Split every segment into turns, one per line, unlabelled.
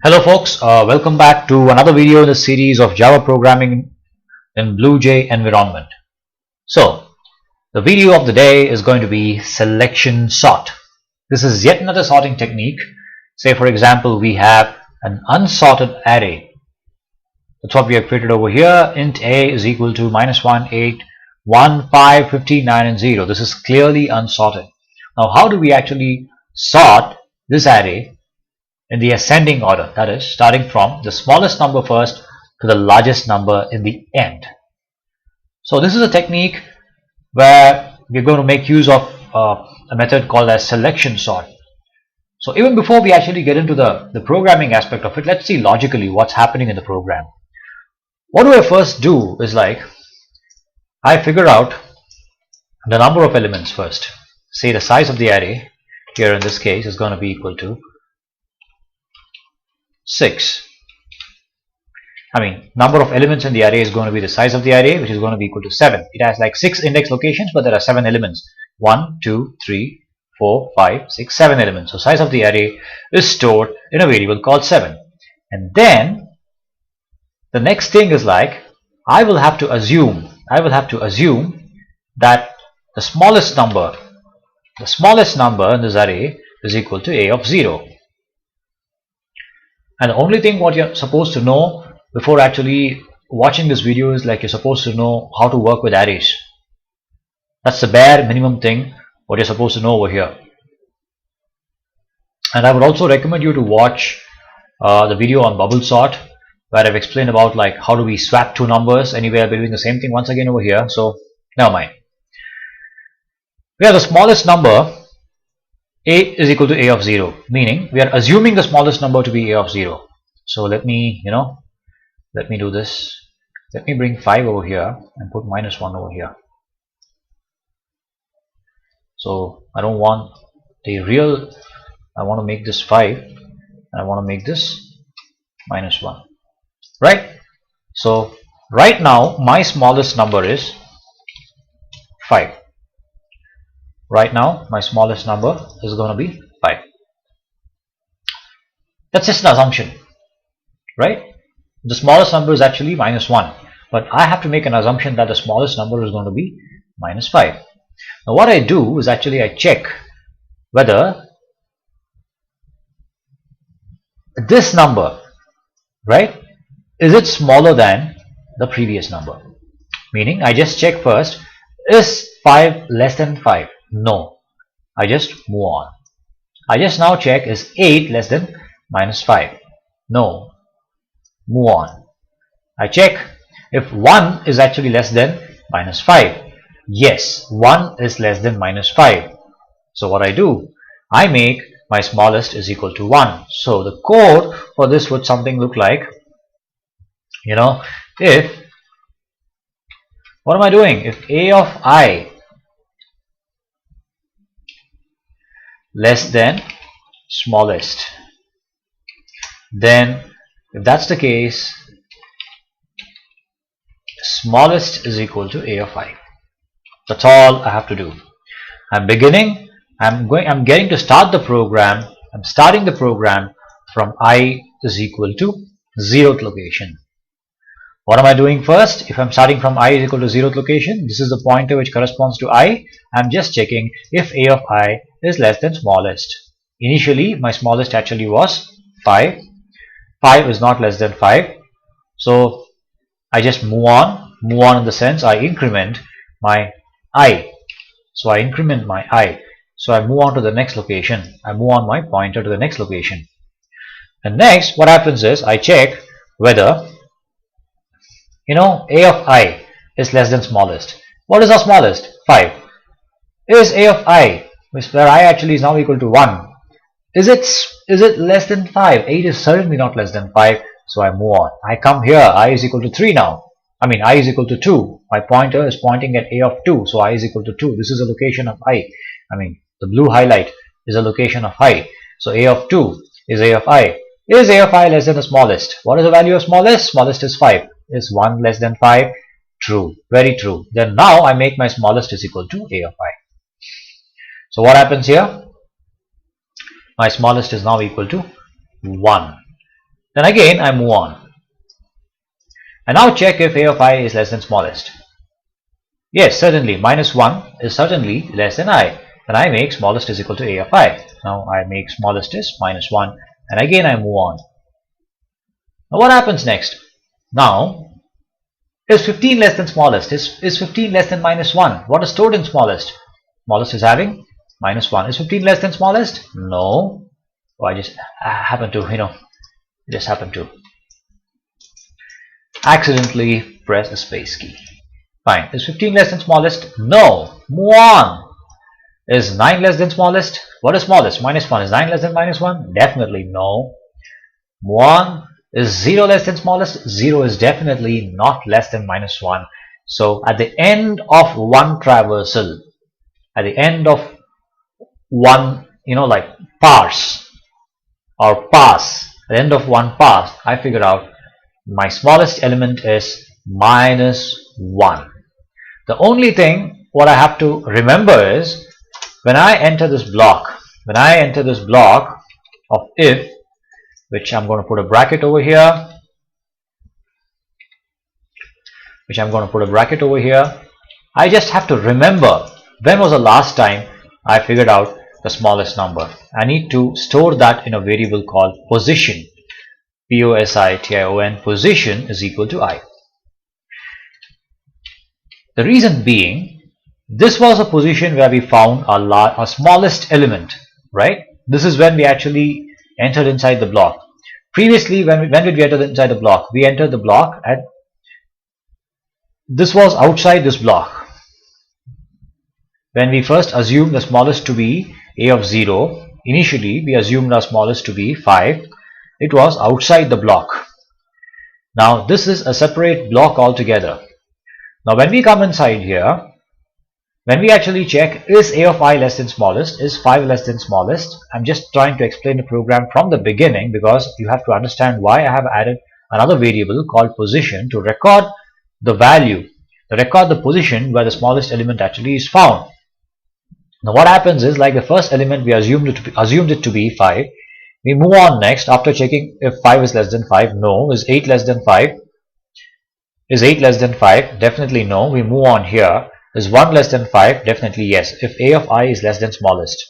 Hello folks, welcome back to another video in the series of Java programming in BlueJ environment. So, the video of the day is going to be selection sort. This is yet another sorting technique. Say for example, we have an unsorted array. That's what we have created over here. Int a is equal to -1, 8, 1, 5, 59 and 0. This is clearly unsorted. Now how do we actually sort this array in the ascending order, that is starting from the smallest number first to the largest number in the end? So this is a technique where we're going to make use of a method called as selection sort. So even before we actually get into the programming aspect of it, let's see logically what's happening in the program. What do I first do is I figure out the number of elements first. Say the size of the array here in this case is going to be equal to 6. Number of elements in the array is going to be the size of the array, which is going to be equal to 7. It has 6 index locations, but there are 7 elements. 1, 2, 3, 4, 5, 6, 7 elements. So size of the array is stored in a variable called 7. And then the next thing is I will have to assume that the smallest number in this array is equal to a of 0. And the only thing what you're supposed to know before actually watching this video is you're supposed to know how to work with arrays. That's the bare minimum thing what you're supposed to know over here. And I would also recommend you to watch the video on bubble sort, where I've explained about how do we swap two numbers. Anyway, I'll be doing the same thing once again over here, so never mind. We have the smallest number. A is equal to a of 0, meaning we are assuming the smallest number to be a of 0. So let me do this. Let me bring 5 over here and put -1 over here. So I don't want the real, I want to make this 5 and I want to make this -1, right? So right now my smallest number is 5. Right now my smallest number is going to be 5. That's just an assumption, right? The smallest number is actually -1, but I have to make an assumption that the smallest number is going to be -5. Now what I do is I check whether this number, right, is it smaller than the previous number? Meaning I just check first, is 5 less than 5? No. I just move on. I just now check, is 8 less than -5? No. Move on. I check if 1 is actually less than -5. Yes, 1 is less than -5. So what I do, I make my smallest is equal to 1. So the code for this would something look like, if, what am I doing? If a of I less than smallest, then if that's the case, smallest is equal to a of I. That's all I have to do. I'm getting to start the program. I'm starting the program from I is equal to 0th location. What am I doing first? If I'm starting from I is equal to 0th location, this is the pointer which corresponds to I. I'm just checking if a of I is less than smallest. Initially my smallest actually was 5. 5 is not less than 5. So I just move on in the sense I increment my I. So I increment my I. So I move on to the next location. I move on my pointer to the next location. And next what happens is I check whether a of I is less than smallest. What is our smallest? 5. Is a of I, where I actually is now equal to 1, is it less than 5? 8 is certainly not less than 5. So I move on. I come here. I is equal to 3 now. I is equal to 2. My pointer is pointing at a of 2. So I is equal to 2. This is a location of I. The blue highlight is a location of I. So a of 2 is a of I. Is a of I less than the smallest? What is the value of smallest? Smallest is 5. Is 1 less than 5? True. Very true. Then now I make my smallest is equal to a of I. So what happens here? My smallest is now equal to 1. Then again I move on. And now check if a of I is less than smallest. Yes, certainly minus 1 is certainly less than I. Then I make smallest is equal to a of I. Now I make smallest is minus 1, and again I move on. Now what happens next? Now, is 15 less than smallest? Is 15 less than minus 1? What is stored in smallest? Smallest is having minus 1. Is 15 less than smallest? No. Oh, I happen to, just happen to accidentally press a space key. Fine. Is 15 less than smallest? No. Move on. Is 9 less than smallest? What is smallest? Minus 1. Is 9 less than minus 1? Definitely no. Move on. Is 0 less than smallest? 0 is definitely not less than minus 1. So at the end of one traversal, at the end of one, like parse or pass, at the end of one pass, I figure out my smallest element is minus 1. The only thing what I have to remember is when I enter this block of if, which I'm going to put a bracket over here, I just have to remember when was the last time I figured out the smallest number. I need to store that in a variable called position. Position, position is equal to I. The reason being, this was a position where we found our smallest element, right? This is when we actually entered inside the block. Previously, when did we enter inside the block? We entered the block at, this was outside this block. When we first assumed the smallest to be a of 0, initially we assumed our smallest to be 5. It was outside the block. Now this is a separate block altogether. Now when we come inside here, when we actually check is a of I less than smallest, is 5 less than smallest, I'm just trying to explain the program from the beginning because you have to understand why I have added another variable called position to record the value, the position where the smallest element actually is found. Now what happens is, like the first element we assumed it to be 5. We move on next after checking if 5 is less than 5. No. Is 8 less than 5? Is 8 less than 5? Definitely no. We move on here. Is 1 less than 5? Definitely yes. If a of I is less than smallest.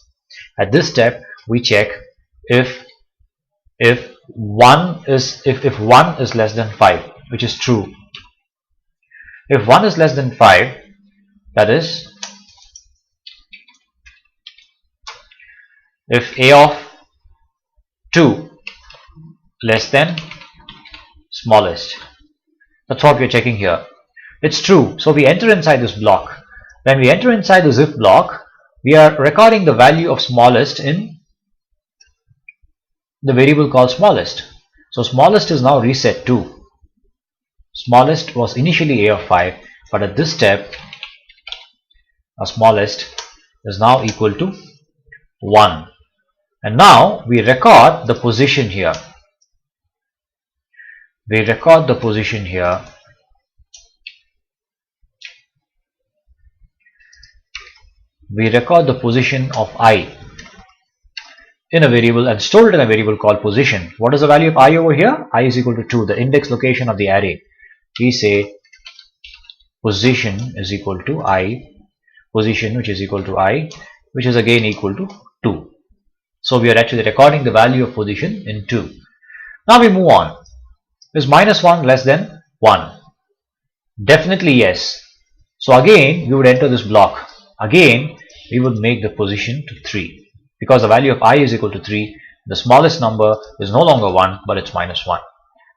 At this step we check if 1 is less than 5, which is true. If 1 is less than 5, that is, if a of 2 less than smallest. That's what we are checking here. It's true. So we enter inside this block. When we enter inside this if block, we are recording the value of smallest in the variable called smallest. So smallest is now reset to. Smallest was initially a of 5, but at this step, our smallest is now equal to 1. And now we record the position here. We record the position here. We record the position of I in a variable and store it in a variable called position. What is the value of I over here? I is equal to 2, the index location of the array. We say position is equal to I, position which is equal to I, which is again equal to 2. So we are actually recording the value of position in 2. Now we move on. Is minus 1 less than 1? Definitely yes. So again we would enter this block. Again we would make the position to 3. Because the value of I is equal to 3, the smallest number is no longer 1 but it's minus 1.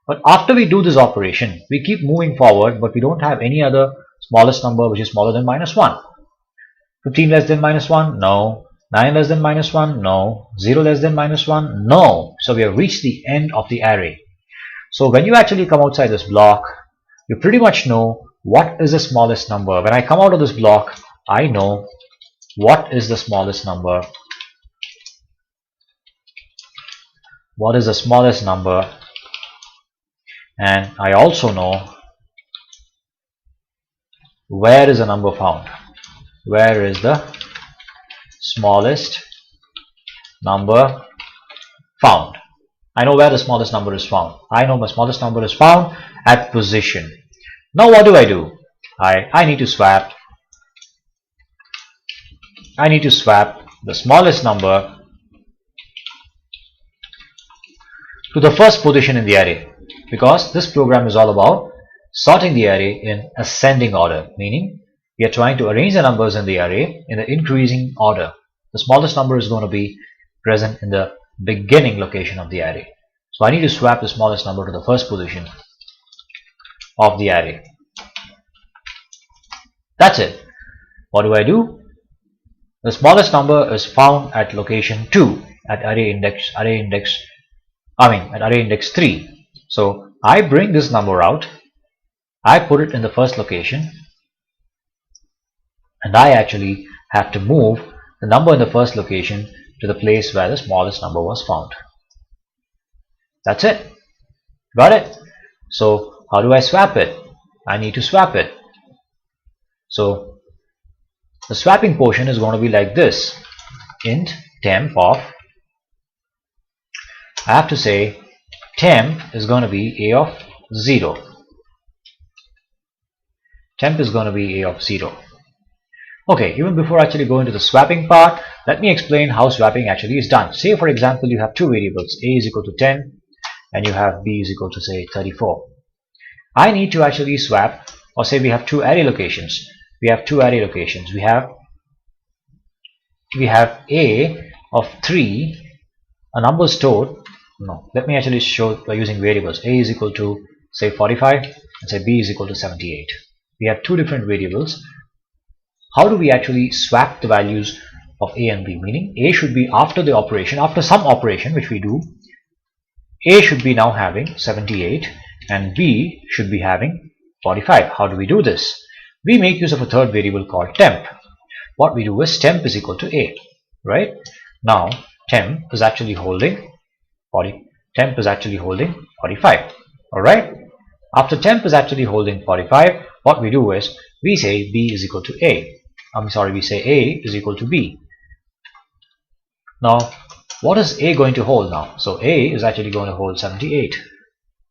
But after we do this operation, we keep moving forward, but we don't have any other smallest number which is smaller than minus 1. 15 less than minus 1? No. 9 less than minus 1? No. 0 less than minus 1? No. So we have reached the end of the array. So when you actually come outside this block, you pretty much know what is the smallest number. When I come out of this block, I know what is the smallest number. What is the smallest number? And I also know where is the number found. Where is the smallest number found? I know where the smallest number is found. I know my smallest number is found at position. Now what do? I need to swap the smallest number to the first position in the array, because this program is all about sorting the array in ascending order, meaning we are trying to arrange the numbers in the array in the increasing order. The smallest number is going to be present in the beginning location of the array. So I need to swap the smallest number to the first position of the array. That's it. What do? The smallest number is found at location 2 at array index 3. So I bring this number out, I put it in the first location, and I actually have to move the number in the first location to the place where the smallest number was found. That's it. Got it? So how do I swap it? I need to swap it. So the swapping portion is going to be like this. Int temp of, I have to say temp is going to be a of 0. Temp is going to be a of 0. Okay, even before I actually go into the swapping part, let me explain how swapping actually is done. Say for example you have two variables, a is equal to 10 and you have b is equal to say 34. I need to actually swap, or say we have two array locations. We have a of 3, a number stored. No, let me actually show by using variables. A is equal to say 45 and say b is equal to 78. We have two different variables. How do we actually swap the values of a and b? Meaning a should be after the operation, after some operation which we do, a should be now having 78 and b should be having 45. How do we do this? We make use of a third variable called temp. What we do is temp is equal to a, right? Now temp is actually holding 45. Alright? After temp is actually holding 45, what we do is we say b is equal to a. We say a is equal to b. Now what is a going to hold now? So a is actually going to hold 78.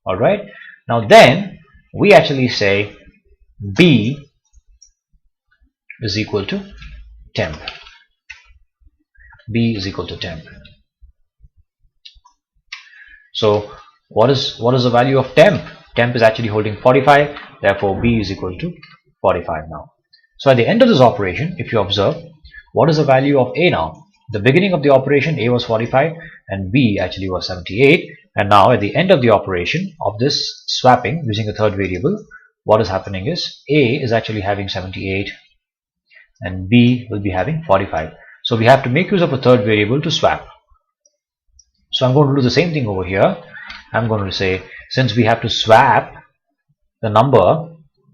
Alright? Now then we actually say b is equal to temp. B is equal to temp. So what is the value of temp? Temp is actually holding 45, therefore b is equal to 45 now. So at the end of this operation, if you observe, what is the value of a now? The beginning of the operation, a was 45 and b actually was 78, and now at the end of the operation of this swapping using a third variable, what is happening is a is actually having 78 and b will be having 45. So we have to make use of a third variable to swap. So I'm going to do the same thing over here. I'm going to say, since we have to swap the number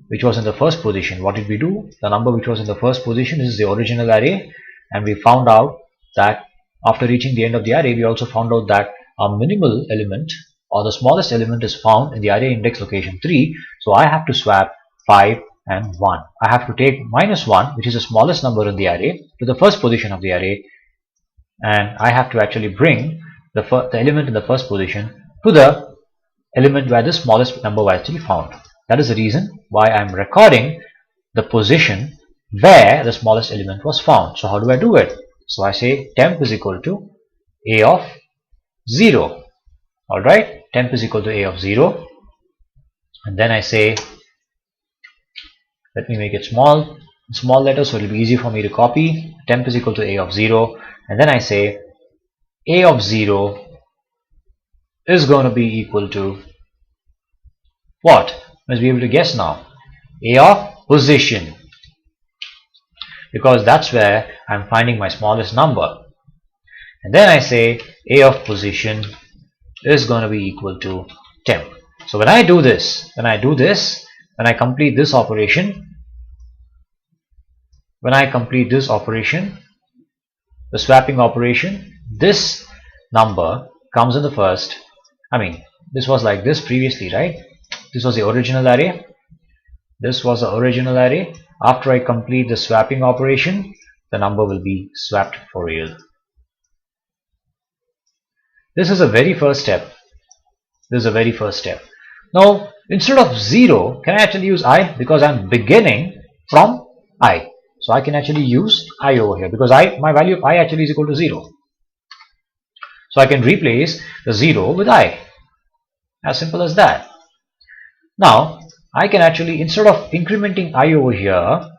which was in the first position, what did we do? The number which was in the first position is the original array, and we found out that after reaching the end of the array, we also found out that a minimal element or the smallest element is found in the array index location 3. So I have to swap 5 and 1. I have to take -1, which is the smallest number in the array, to the first position of the array, and I have to actually bring the element in the first position to the element where the smallest number was actually found. That is the reason why I am recording the position where the smallest element was found. So how do I do it? So I say temp is equal to a of 0. Alright, temp is equal to a of 0, and then I say, let me make it small letters so it will be easy for me to copy. Temp is equal to a of 0, and then I say a of 0 is going to be equal to what? Must be able to guess now. A of position, because that's where I'm finding my smallest number. And then I say a of position is going to be equal to temp. So when I do this, when I complete this operation, the swapping operation, this number comes in the first. This was like this previously, right? This was the original array. After I complete the swapping operation, the number will be swapped for real. This is the very first step This is the very first step. Now instead of 0, can I actually use I? Because I'm beginning from I. So I can actually use I over here because my value of I actually is equal to 0. So I can replace the 0 with I. As simple as that. Now I can actually, instead of incrementing I over here,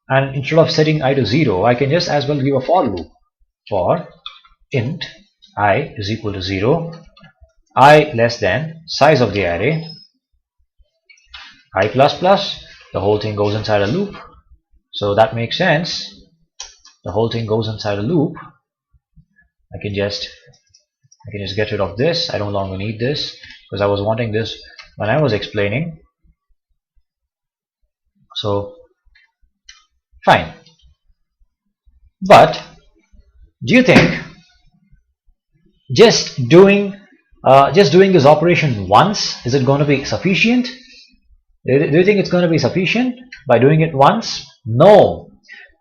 and instead of setting I to 0, I can just as well give a for loop for int I is equal to 0, I less than size of the array, I plus plus, the whole thing goes inside a loop. So that makes sense. The whole thing goes inside a loop. I can just get rid of this. I no longer need this because I was wanting this when I was explaining. So fine. But do you think just doing this operation once, is it going to be sufficient? Do you think it's going to be sufficient by doing it once? No.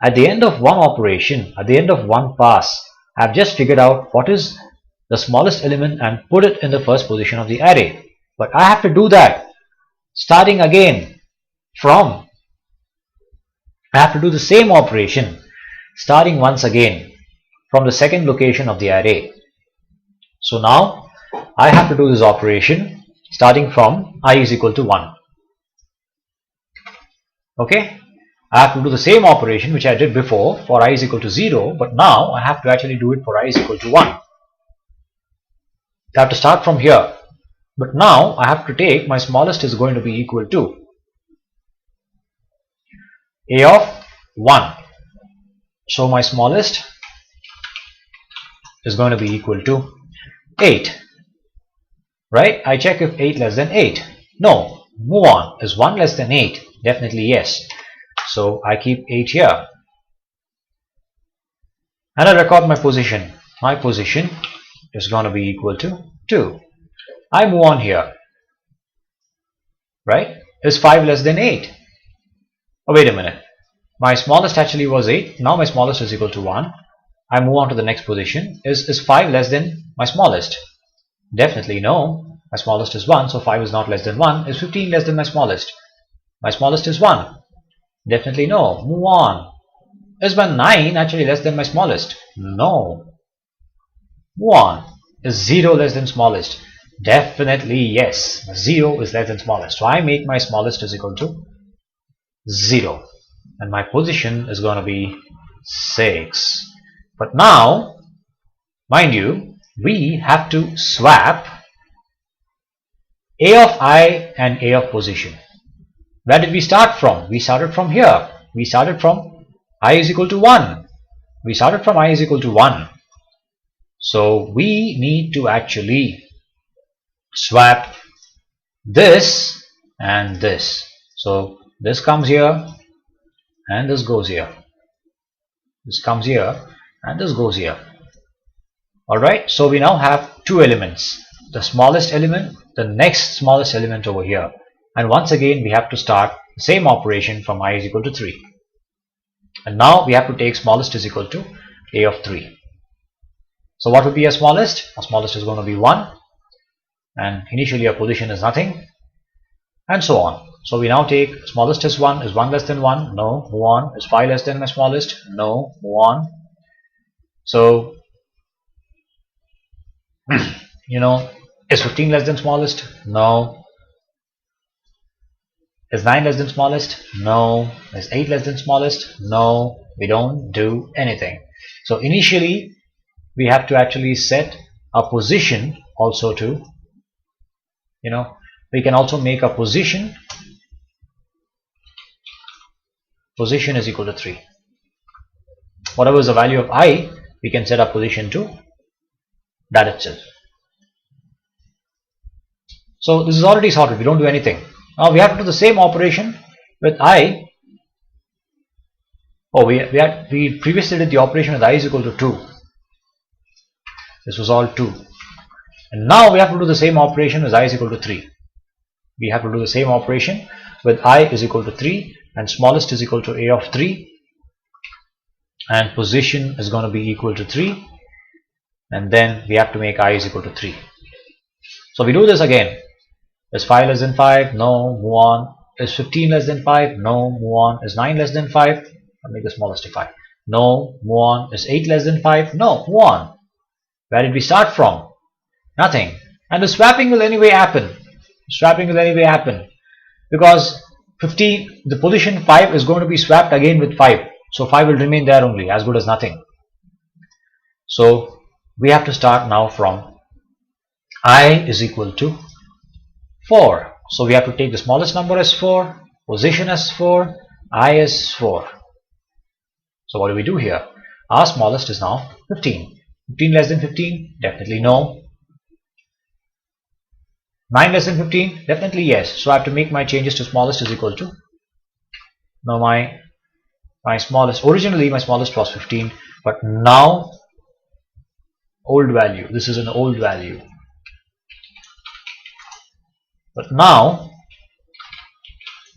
At the end of one operation, at the end of one pass, I've just figured out what is the smallest element and put it in the first position of the array. But I have to do that starting again from, I have to do the same operation starting once again from the second location of the array. So now I have to do this operation starting from I is equal to 1. Okay, I have to do the same operation which I did before for I is equal to 0, but now I have to actually do it for I is equal to 1. I have to start from here, but now I have to take my smallest is going to be equal to a of 1. So my smallest is going to be equal to 8. Right? I check if 8 less than 8. No. Move on. Is 1 less than 8? Definitely yes. So I keep 8 here. And I record my position. My position is going to be equal to 2. I move on here. Right? Is 5 less than 8? Oh, wait a minute. My smallest actually was 8. Now my smallest is equal to 1. I move on to the next position. Is 5 less than my smallest? Definitely no. My smallest is 1, so 5 is not less than 1. Is 15 less than my smallest? My smallest is 1. Definitely no. Move on. Is my 9 actually less than my smallest? No. Move on. Is 0 less than smallest? Definitely yes. 0 is less than smallest. So I make my smallest is equal to 0. And my position is going to be 6. But now, mind you, we have to swap a of I and a of position. Where did we start from? We started from here. We started from I is equal to 1. We started from I is equal to 1. So we need to actually swap this and this. So this comes here and this goes here. This comes here and this goes here. Alright, so we now have two elements. The smallest element, the next smallest element over here. And once again we have to start the same operation from I is equal to 3. And now we have to take smallest is equal to a of 3. So what would be a smallest? A smallest is going to be 1. And initially a position is nothing. And so on. So we now take smallest is 1. Is 1 less than 1? No. Move on. Is 5 less than my smallest? No. Move on. So, is 15 less than smallest? No. Is 9 less than smallest? No. Is 8 less than smallest? No. We don't do anything. So initially we have to actually set a position also to, we can also make a position is equal to 3. Whatever is the value of I, we can set a position to that itself. So this is already sorted. We don't do anything. Now we have to do the same operation with I. Oh, we previously did the operation with I is equal to 2. This was all 2. And now we have to do the same operation with I is equal to 3. We have to do the same operation with I is equal to 3 and smallest is equal to a of 3 and position is going to be equal to 3, and then we have to make I is equal to 3. So we do this again. Is 5 less than 5? No. Move on. Is 15 less than 5? No. Move on. Is 9 less than 5? I'll make the smallest to 5. No. Move on. Is 8 less than 5? No. Move on. Where did we start from? Nothing. And the swapping will anyway happen. Swapping will anyway happen. Because 15, the position 5 is going to be swapped again with 5. So 5 will remain there only, as good as nothing. So we have to start now from I is equal to 4. So we have to take the smallest number as 4, position as 4, I as 4. So what do we do here? Our smallest is now 15. 15 less than 15? Definitely no. 9 less than 15? Definitely yes. So I have to make my changes to smallest is equal to. Now my smallest, originally my smallest was 15, but now old value. This is an old value. But now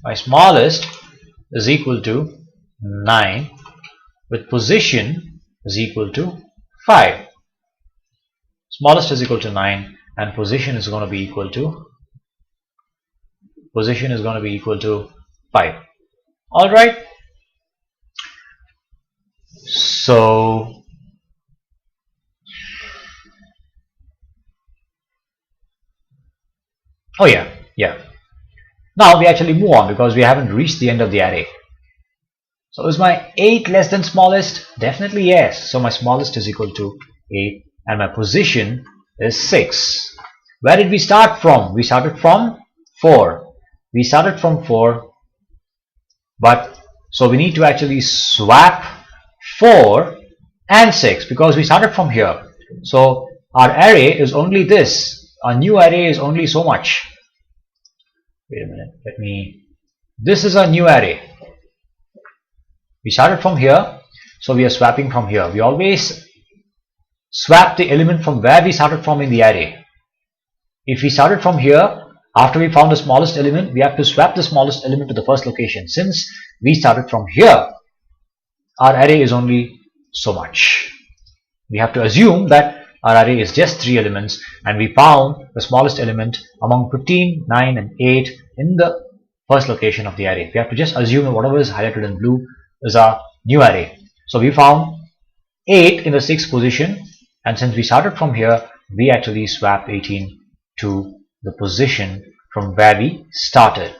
my smallest is equal to 9 with position is equal to 5. Smallest is equal to 9 and position is going to be equal to 5. All right. So oh yeah. Now we actually move on because we haven't reached the end of the array. So is my 8 less than smallest? Definitely yes. So my smallest is equal to 8 and my position is 6. Where did we start from? We started from 4. We started from 4, but so we need to actually swap 4 and 6 because we started from here. So our array is only this. Our new array is only so much. Wait a minute. This is a new array. We started from here, so we are swapping from here. We always swap the element from where we started from in the array. If we started from here, after we found the smallest element, we have to swap the smallest element to the first location. Since we started from here, our array is only so much. We have to assume that our array is just 3 elements and we found the smallest element among 15, 9 and 8 in the first location of the array. We have to just assume that whatever is highlighted in blue is our new array. So we found 8 in the 6th position, and since we started from here, we actually swap 18 to the position from where we started.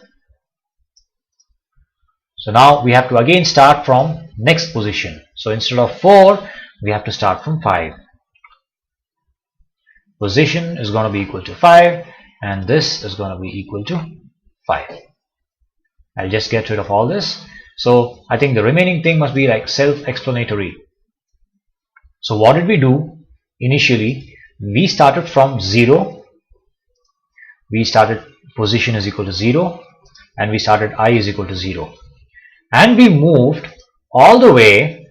So now we have to again start from next position. So instead of 4, we have to start from 5. Position is going to be equal to 5 and this is going to be equal to 5. I'll just get rid of all this. So I think the remaining thing must be like self-explanatory. So what did we do? Initially we started from 0. We started position is equal to 0 and we started I is equal to 0. And we moved all the way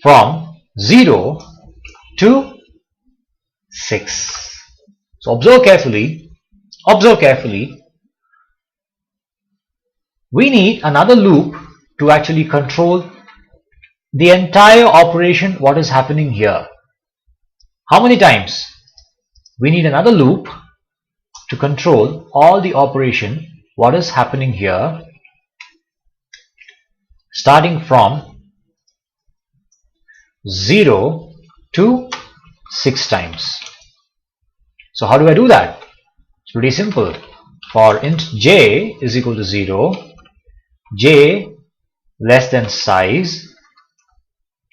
from 0 to 6. So observe carefully. We need another loop to actually control the entire operation what is happening here. How many times? We need another loop to control all the operation what is happening here, starting from 0 to 6 times. So how do I do that? It's pretty simple. For int j is equal to 0, j less than size,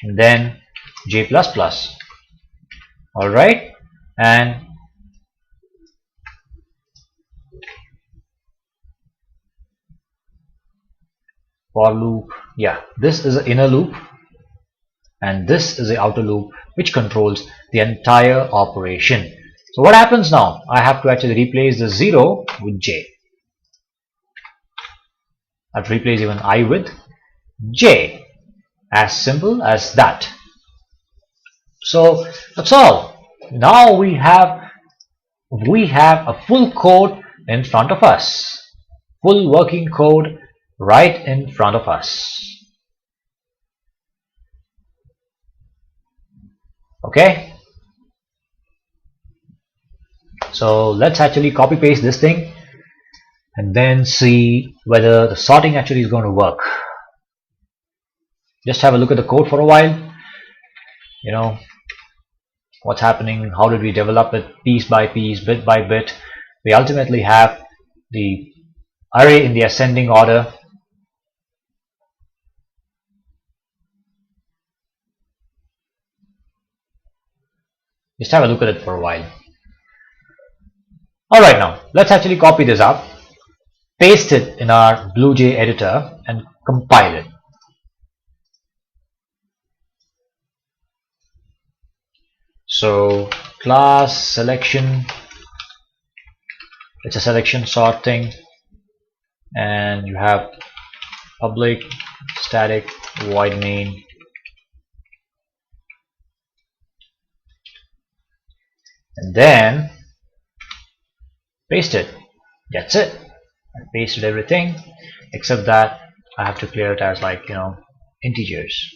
and then j plus plus. Alright, and for loop, yeah, this is an inner loop and this is the outer loop which controls the entire operation. So what happens now? I have to actually replace the 0 with j. I have to replace even I with j. As simple as that. So that's all. Now we have a full code in front of us. Full working code right in front of us. Okay. So let's actually copy paste this thing and then see whether the sorting actually is going to work. Just have a look at the code for a while. You know what's happening, how did we develop it piece by piece, bit by bit. We ultimately have the array in the ascending order. Just have a look at it for a while. Alright, now let's actually copy this up, paste it in our BlueJ editor and compile it. So class selection, it's a selection sort thing, and you have public static void main, and then paste it. That's it. I pasted everything except that I have to clear it as integers.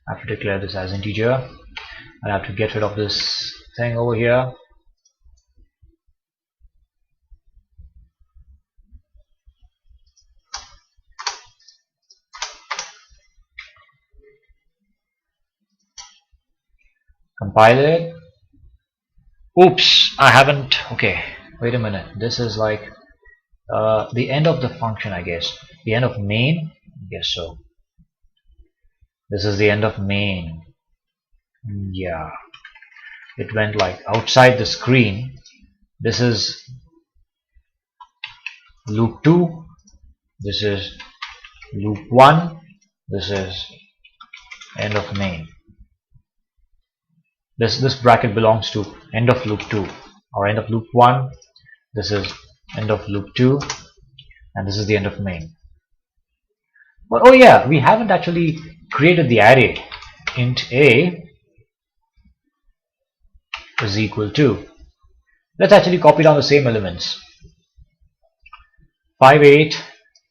I have to declare this as integer. I have to get rid of this thing over here. Compile it. Oops, I haven't. Okay, wait a minute. This is like the end of the function, I guess. The end of main? I guess so. This is the end of main. Yeah. It went like outside the screen. This is loop 2. This is loop 1. This is end of main. This bracket belongs to end of loop 2 or end of loop 1. This is end of loop 2, and this is the end of main. But oh yeah, we haven't actually created the array. Int a is equal to, let's actually copy down the same elements. 5, 8.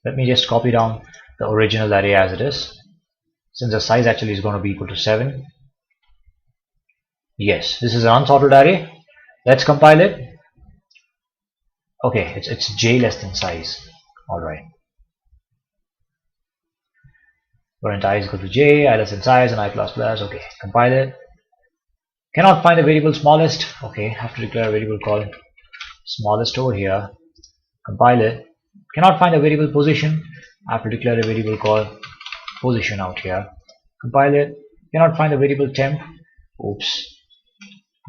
Let me just copy down the original array as it is, since the size actually is going to be equal to 7. Yes, this is an unsorted array. Let's compile it. Okay, it's j less than size. Alright. Current I is equal to j, I less than size, and I plus plus. Okay, compile it. Cannot find the variable smallest. Okay, have to declare a variable called smallest over here. Compile it. Cannot find a variable position. I have to declare a variable called position out here. Compile it. Cannot find a variable temp. Oops.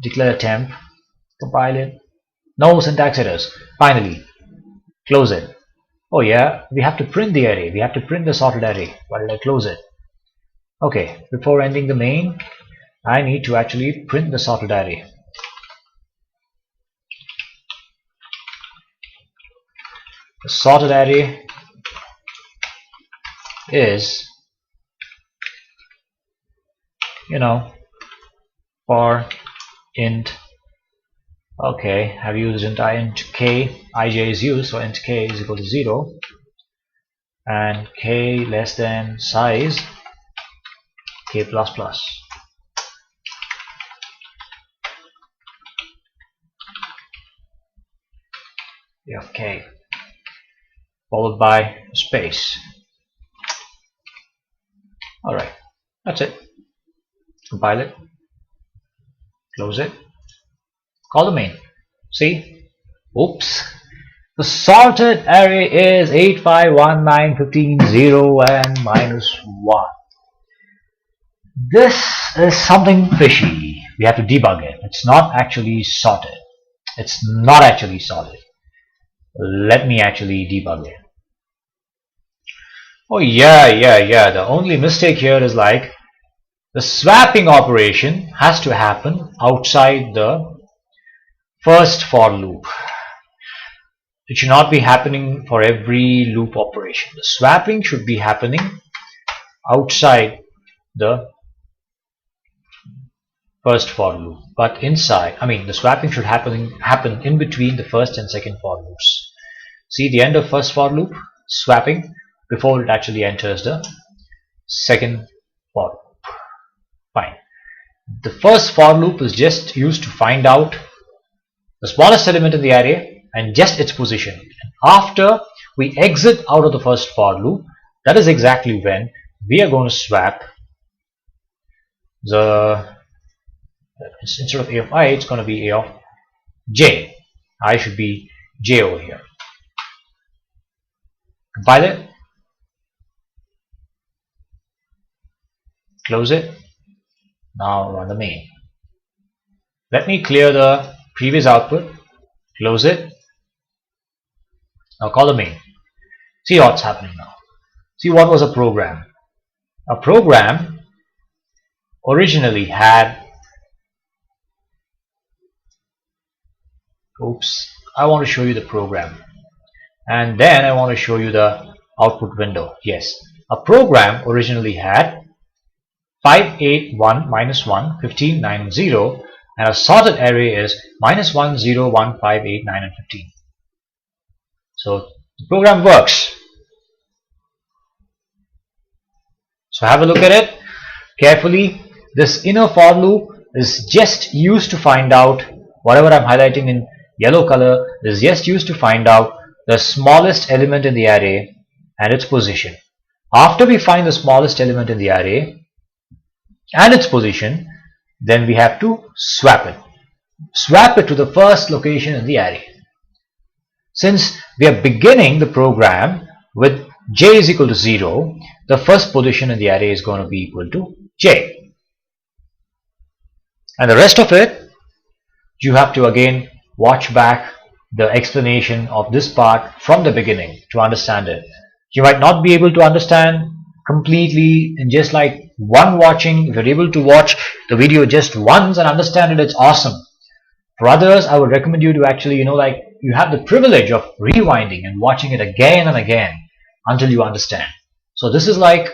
Declare a temp. Compile it. No syntax errors. Finally, close it. Oh yeah, we have to print the array. We have to print the sorted array. Why did I close it? Okay, before ending the main, I need to actually print the sorted array. The sorted array is, for int, okay, I've used int k, ij is used, so int k is equal to 0, and k less than size, k plus plus. We have k followed by space. Alright, that's it. Compile it, close it, call the main. See? Oops. The sorted array is 8, 5, 1, 9, 15, 0, and -1. This is something fishy. We have to debug it. It's not actually sorted. It's not actually sorted. Let me actually debug it. Oh yeah. The only mistake here is like the swapping operation has to happen outside the first for loop. It should not be happening for every loop operation. The swapping should be happening outside the first for loop, but inside, the swapping should happen in between the first and second for loops. See the end of first for loop, swapping before it actually enters the second for loop. Fine. The first for loop is just used to find out the smallest element in the array and just its position. After we exit out of the first for loop, that is exactly when we are going to swap the, instead of a of I, it's going to be a of j. I should be j over here. Compile it, close it. Now run the main. Let me clear the previous output, close it. Now call the main. See what's happening now. See what was a program. A program originally had, I want to show you the program and then I want to show you the output window. Yes, a program originally had 5, 8, 1, minus 1, 15, 9 and 0, and a sorted array is minus 1, 0, 1, 5, 8, 9 and 15. So the program works. So have a look at it carefully. This inner for loop is just used to find out, whatever I'm highlighting in yellow color is just used to find out the smallest element in the array and its position. After we find the smallest element in the array and its position, then we have to swap it. Swap it to the first location in the array. Since we are beginning the program with j is equal to 0, the first position in the array is going to be equal to j. And the rest of it, you have to again watch back the explanation of this part from the beginning to understand it. You might not be able to understand completely in just like one watching. If you're able to watch the video just once and understand it, it's awesome. For others, I would recommend you to actually, you have the privilege of rewinding and watching it again and again until you understand. So this is like,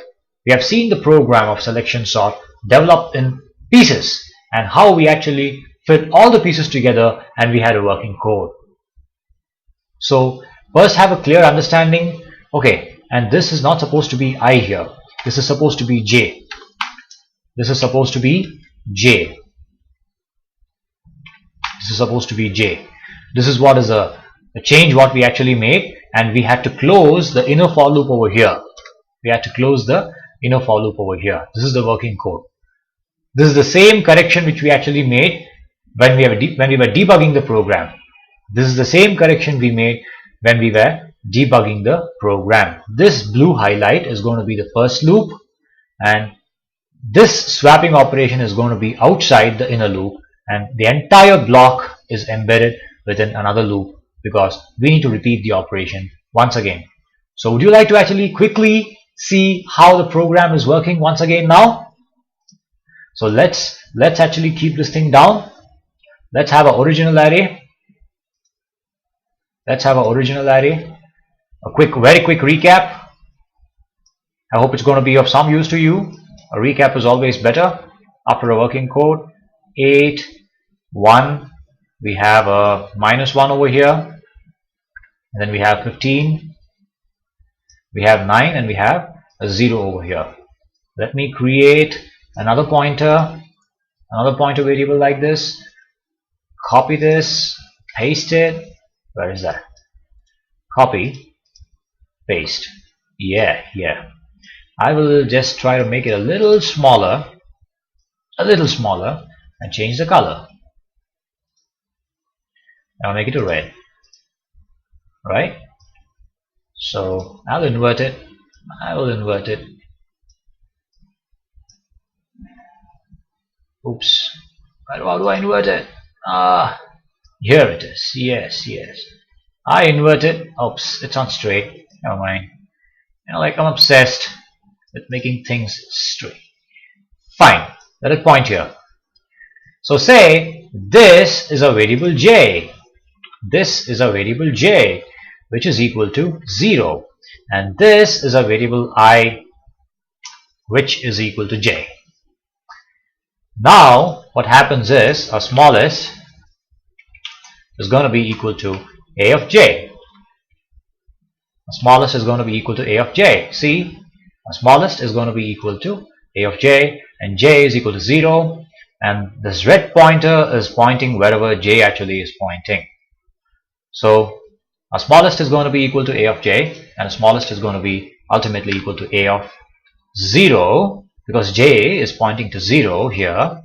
we have seen the program of selection sort developed in pieces and how we actually fit all the pieces together and we had a working code. So first have a clear understanding. Okay, and this is not supposed to be I here. This is supposed to be j. This is supposed to be j. This is supposed to be j. This is what is a change what we actually made, and we had to close the inner for loop over here. We had to close the inner for loop over here. This is the working code. This is the same correction which we actually made when we were debugging the program. This is the same correction we made when we were debugging the program. This blue highlight is going to be the first loop, and this swapping operation is going to be outside the inner loop, and the entire block is embedded within another loop because we need to repeat the operation once again. So would you like to actually quickly see how the program is working once again now? So let's actually keep this thing down. Let's have an original array. Let's have an original array. A very quick recap. I hope it's going to be of some use to you. A recap is always better. After a working code, 8, 1, we have a minus 1 over here, and then we have 15, we have 9, and we have a 0 over here. Let me create another pointer variable like this. Copy this, paste it. Where is that? Copy, paste. Yeah. I will just try to make it a little smaller, and change the color. I'll make it a red. Right? So I'll invert it. I will invert it. Oops. How do I invert it? Here it is. Yes. I invert it. Oops, it's not straight. Never mind. Like I'm obsessed with making things straight. Fine. Let it point here. So say this is a variable j. This is a variable j, which is equal to 0. And this is a variable I, which is equal to j. Now what happens is our smallest is going to be equal to a of j. The smallest is going to be equal to a of j. See, the smallest is going to be equal to a of j, and j is equal to 0. and this red pointer is pointing wherever j actually is pointing. So our smallest is going to be equal to a of j, and smallest is going to be ultimately equal to a of 0, because j is pointing to 0 here.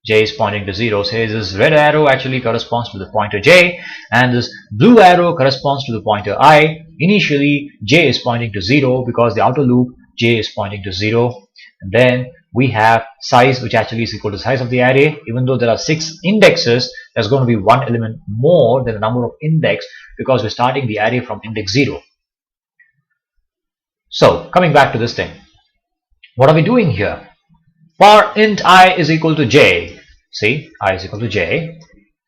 J is pointing to 0, so this red arrow actually corresponds to the pointer j, and this blue arrow corresponds to the pointer I. Initially j is pointing to 0 because the outer loop j is pointing to 0, and then we have size, which actually is equal to size of the array. Even though there are 6 indexes, there's going to be one element more than the number of index because we're starting the array from index 0. So coming back to this thing, what are we doing here? For int I is equal to j, see, I is equal to j,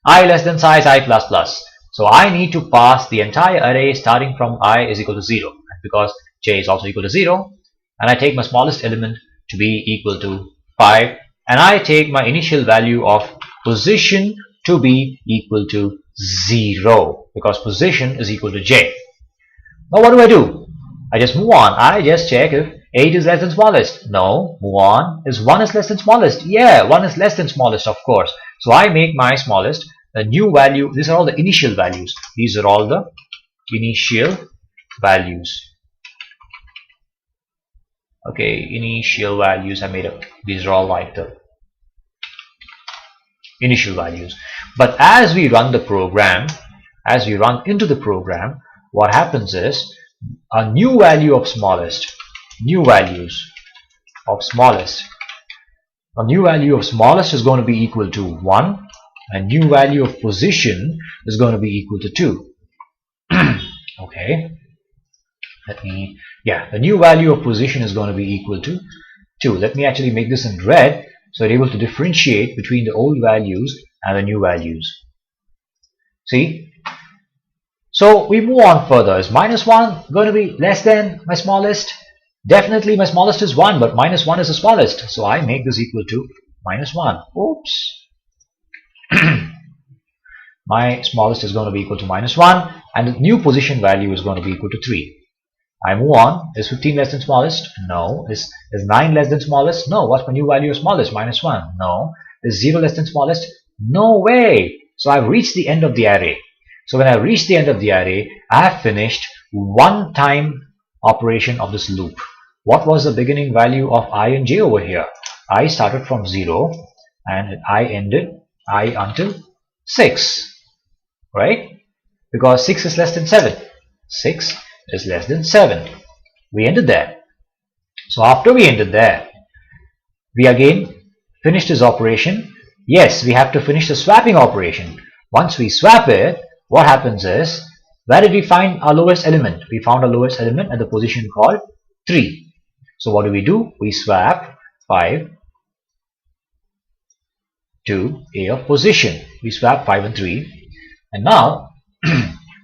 I less than size I plus plus. So I need to pass the entire array starting from I is equal to 0, because j is also equal to 0, and I take my smallest element to be equal to 5, and I take my initial value of position to be equal to 0, because position is equal to j. Now what do? I just move on. I just check if 8 is less than smallest. No, move on. Is 1 is less than smallest? Yeah, 1 is less than smallest, of course. So I make my smallest a new value. These are all the initial values. These are all the initial values. Okay, initial values I made up. These are all like the initial values. But as we run the program, as we run into the program, what happens is a new value of smallest, new values of smallest, a new value of smallest is going to be equal to 1, and new value of position is going to be equal to 2. Okay, the new value of position is going to be equal to 2. Let me actually make this in red so you're able to differentiate between the old values and the new values. See? So we move on further. Is minus 1 going to be less than my smallest? Definitely my smallest is 1, but minus 1 is the smallest. So I make this equal to minus 1. Oops. My smallest is going to be equal to minus 1, and the new position value is going to be equal to 3. I move on. Is 15 less than smallest? No. Is 9 less than smallest? No. What's my new value of smallest? Minus 1. No. Is 0 less than smallest? No way. So I've reached the end of the array. So when I reach the end of the array, I have finished one time operation of this loop. What was the beginning value of I and j over here? I started from 0 and I ended I until 6, right? Because 6 is less than 7. 6 is less than 7. We ended there. So after we ended there, we again finished this operation. Yes, we have to finish the swapping operation. Once we swap it, what happens is, where did we find our lowest element? We found our lowest element at the position called 3. So what do? We swap 5 to a of position. We swap 5 and 3. And now,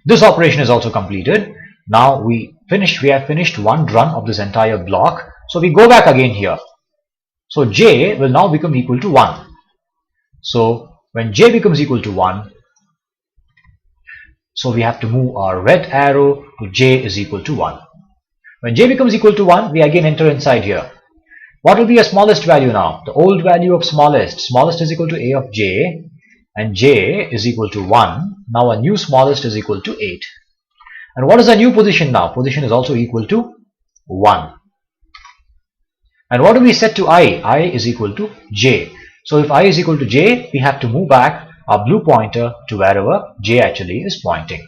this operation is also completed. Now we have finished one run of this entire block. So we go back again here. So j will now become equal to 1. So when j becomes equal to 1, so we have to move our red arrow to j is equal to 1. When j becomes equal to 1, we again enter inside here. What will be our smallest value now? The old value of smallest. Smallest is equal to a of j, and j is equal to 1. Now our new smallest is equal to 8. And what is our new position now? Position is also equal to 1. And what do we set to I? I is equal to j. So if I is equal to j, we have to move back our blue pointer to wherever j actually is pointing.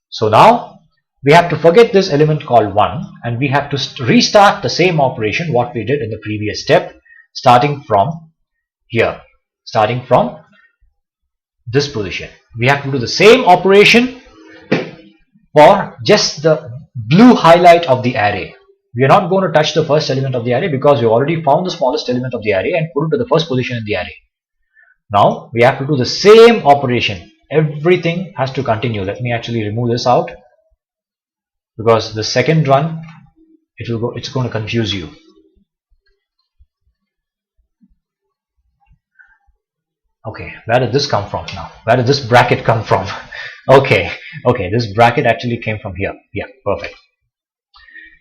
So now we have to forget this element called 1, and we have to restart the same operation what we did in the previous step, starting from here, starting from this position. We have to do the same operation for just the blue highlight of the array. We are not going to touch the first element of the array because we already found the smallest element of the array and put it to the first position in the array. Now we have to do the same operation. Everything has to continue. Let me actually remove this out, because the second run it's going to confuse you. Okay, where did this come from now? Where did this bracket come from? Okay, this bracket actually came from here. Yeah, perfect.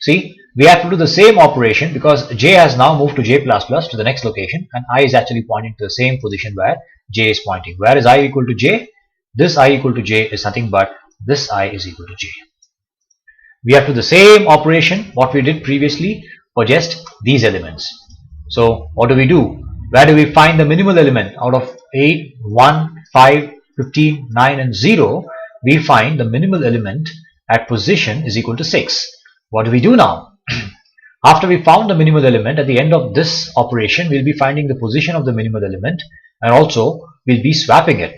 See, we have to do the same operation because j has now moved to j++ to the next location, and I is actually pointing to the same position where j is pointing. Where is I equal to j? This I equal to j is nothing but this I is equal to j. We have to do the same operation what we did previously for just these elements. So what do? Where do we find the minimal element? Out of 8, 1, 5, 15, 9 and 0, we find the minimal element at position is equal to 6. What do we do now? After we found the minimal element, at the end of this operation, we'll be finding the position of the minimal element, and also we'll be swapping it.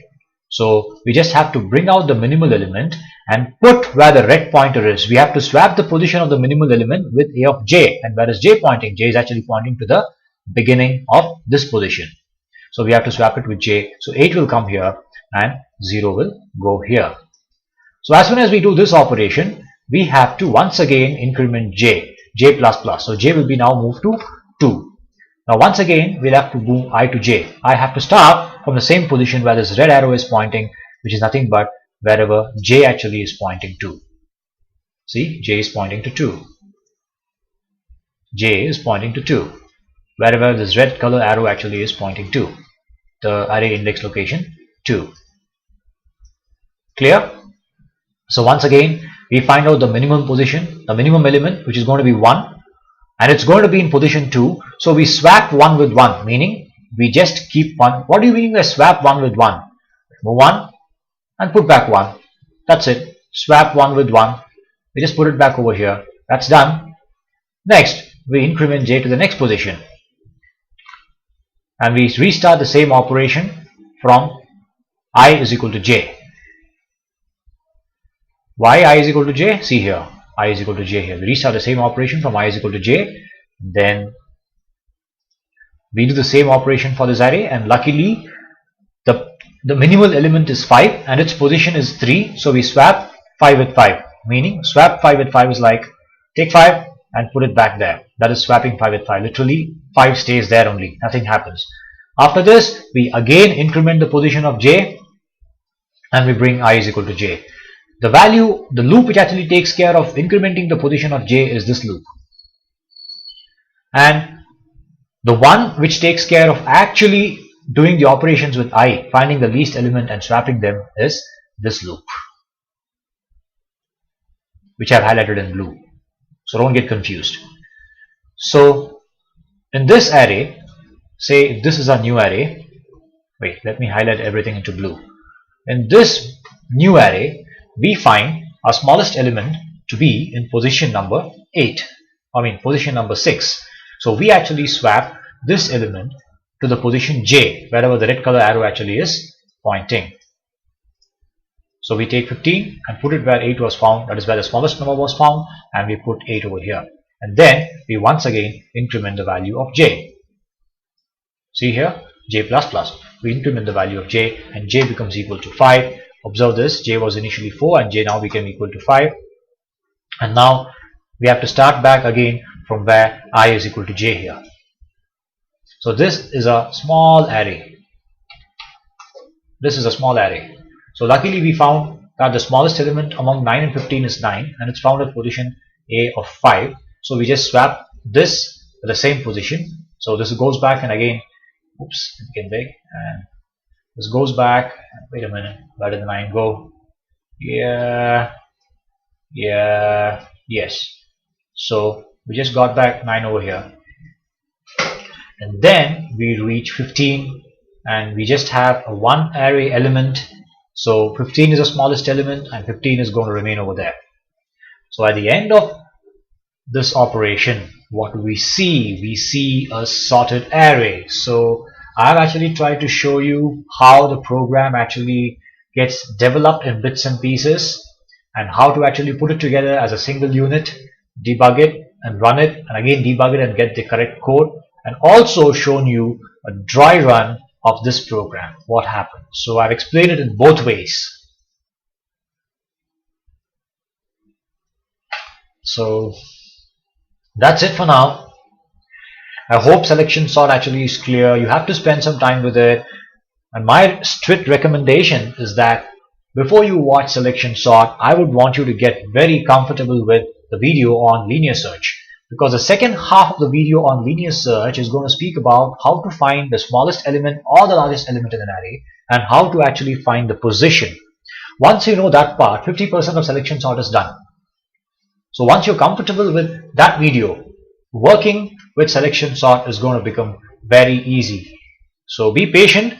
So we just have to bring out the minimal element and put where the red pointer is. We have to swap the position of the minimal element with a of j. And where is j pointing? J is actually pointing to the beginning of this position. So we have to swap it with j. So 8 will come here and 0 will go here. So as soon as we do this operation, we have to once again increment j++. So j will be now moved to 2. Now once again we'll have to move I to j. I have to start from the same position where this red arrow is pointing, which is nothing but wherever j actually is pointing to. See, j is pointing to 2. J is pointing to 2. Wherever this red color arrow actually is pointing to. The array index location 2. Clear? So once again we find out the minimum position, the minimum element, which is going to be 1, and it's going to be in position 2. So we swap 1 with 1, meaning we just keep 1. What do you mean by swap 1 with 1? Move 1 and put back 1. That's it. Swap 1 with 1. We just put it back over here. That's done. Next, we increment j to the next position. And we restart the same operation from I is equal to j. Why I is equal to j? See here, I is equal to j here. We restart the same operation from I is equal to j. Then we do the same operation for this array, and luckily the minimal element is 5 and its position is 3. So we swap 5 with 5. Meaning swap 5 with 5 is like take 5 and put it back there. That is swapping 5 with 5. Literally 5 stays there only. Nothing happens. After this, we again increment the position of j and we bring I is equal to j. The value, the loop which actually takes care of incrementing the position of j is this loop. And the one which takes care of actually doing the operations with I, finding the least element and swapping them, is this loop, which I've highlighted in blue. So don't get confused. So in this array, say if this is a new array, wait, let me highlight everything into blue. In this new array, we find our smallest element to be in position number 6. So we actually swap this element to the position j, wherever the red color arrow actually is pointing. So we take 15 and put it where 8 was found, that is where the smallest number was found, and we put 8 over here. And then we once again increment the value of j. See here, j++. We increment the value of j and j becomes equal to 5. Observe this, j was initially 4 and j now became equal to 5. And now we have to start back again from where I is equal to j here. So this is a small array. This is a small array. So luckily we found that the smallest element among 9 and 15 is 9, and it's found at position A of 5. So we just swap this to the same position. So this goes back and again, oops, it became big, and this goes back. Wait a minute, where did the 9 go? Yeah, yes. So we just got back 9 over here. And then we reach 15 and we just have a one array element. So 15 is the smallest element and 15 is going to remain over there. So at the end of this operation, what do we see? We see a sorted array. So I've actually tried to show you how the program actually gets developed in bits and pieces and how to actually put it together as a single unit, debug it and run it, and again debug it and get the correct code, and also shown you a dry run of this program, what happened. So I've explained it in both ways. So that's it for now. I hope selection sort actually is clear. You have to spend some time with it, and my strict recommendation is that before you watch selection sort, I would want you to get very comfortable with the video on linear search, because the second half of the video on linear search is going to speak about how to find the smallest element or the largest element in an array and how to actually find the position. Once you know that part, 50% of selection sort is done. So once you're comfortable with that video, working with selection sort is going to become very easy. So be patient.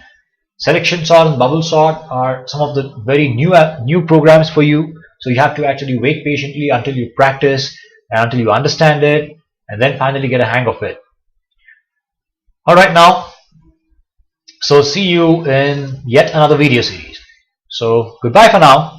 Selection sort and bubble sort are some of the very new programs for you. So you have to actually wait patiently until you practice and until you understand it, and then finally get a hang of it. Alright now, so see you in yet another video series. So goodbye for now.